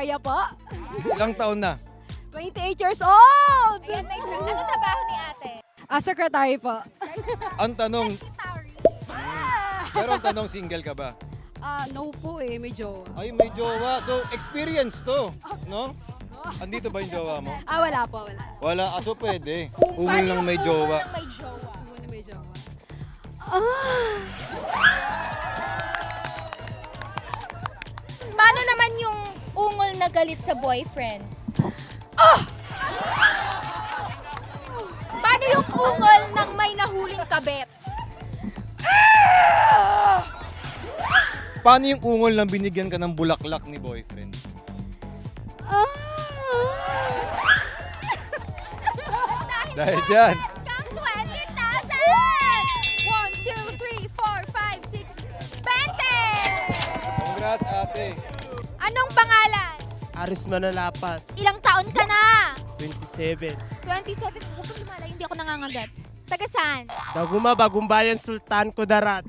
Maya po. Ilang taon na? 28 years old! Ayan, ano trabaho ni ate? Secretary po. Ang tanong, Si Tauri. pero ang tanong, single ka ba? No po eh, may jowa. Ay, may jowa. So, experience to, no? Andito ba yung jowa mo? Wala po, wala. Wala, aso pwede. Ungol lang may jowa. Paano yung may jowa? Muna may jowa. Paano naman yung ungol na galit sa boyfriend? Paano yung ungol ng may nahuling kabet? Paano yung ungol na binigyan ka ng bulaklak ni boyfriend? Dahil dyan. Kang 20,000! 1, 2, 3, 4, 5, 6, 20! Congrats, ate. Anong pangalan? Aris Manalapas, Ilang taon ka na? 27. 27. Huwag kang lumalay, hindi ako nangangagat. Taga saan? Daguma, Bagumbayan, Sultan, Kudarat.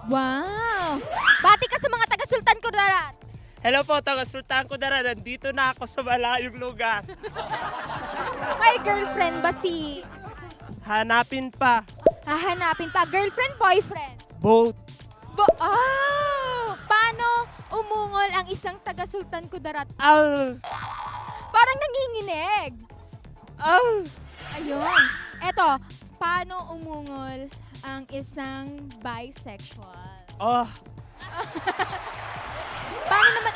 Wow! Bati ka sa mga taga Sultan Kudarat. Hello po, taga Sultan Kudarat. Nandito na ako sa malayong lugar. May girlfriend ba si... Hanapin pa. Hahanapin pa. Girlfriend, boyfriend? Boat. Paano umungol ang isang taga Sultan Kudarat? Al. Parang nanginginig. Al. Ayun. Eto, paano umungol ang isang bisexual? Oh. Paano naman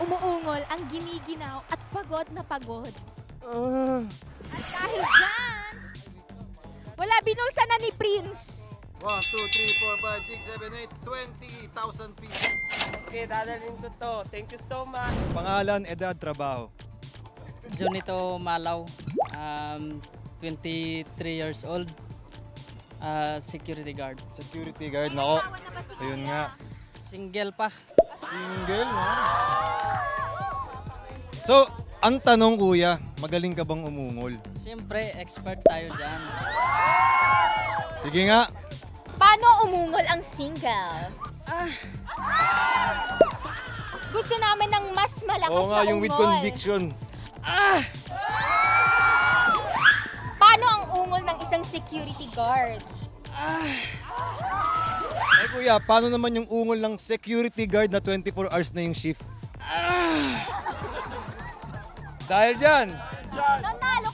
umuungol ang giniginaw at pagod na pagod? At dahil dyan, wala binulsa na ni Prince. 1, 2, 3, 4, 5, 6, 7, 8, 20,000 pieces. Okay, dadalhin ko to. Thank you so much. Pangalan, edad, trabaho. Junito Malaw, 23 years old, security guard. Security guard. Nako, Asawa na ba si ayun Kuya? nga. Single pa. Single, no? So, ang tanong, kuya, magaling ka bang umungol? Siyempre, expert tayo dyan. Sige nga. Paano umungol ang single? Gusto namin ng mas malakas Oo nga, na yung with ungol. conviction. Paano ang ungol ng isang security guard? Ay kuya, paano naman yung ungol ng security guard na 24 hours na yung shift? Dahil dyan, Nanalo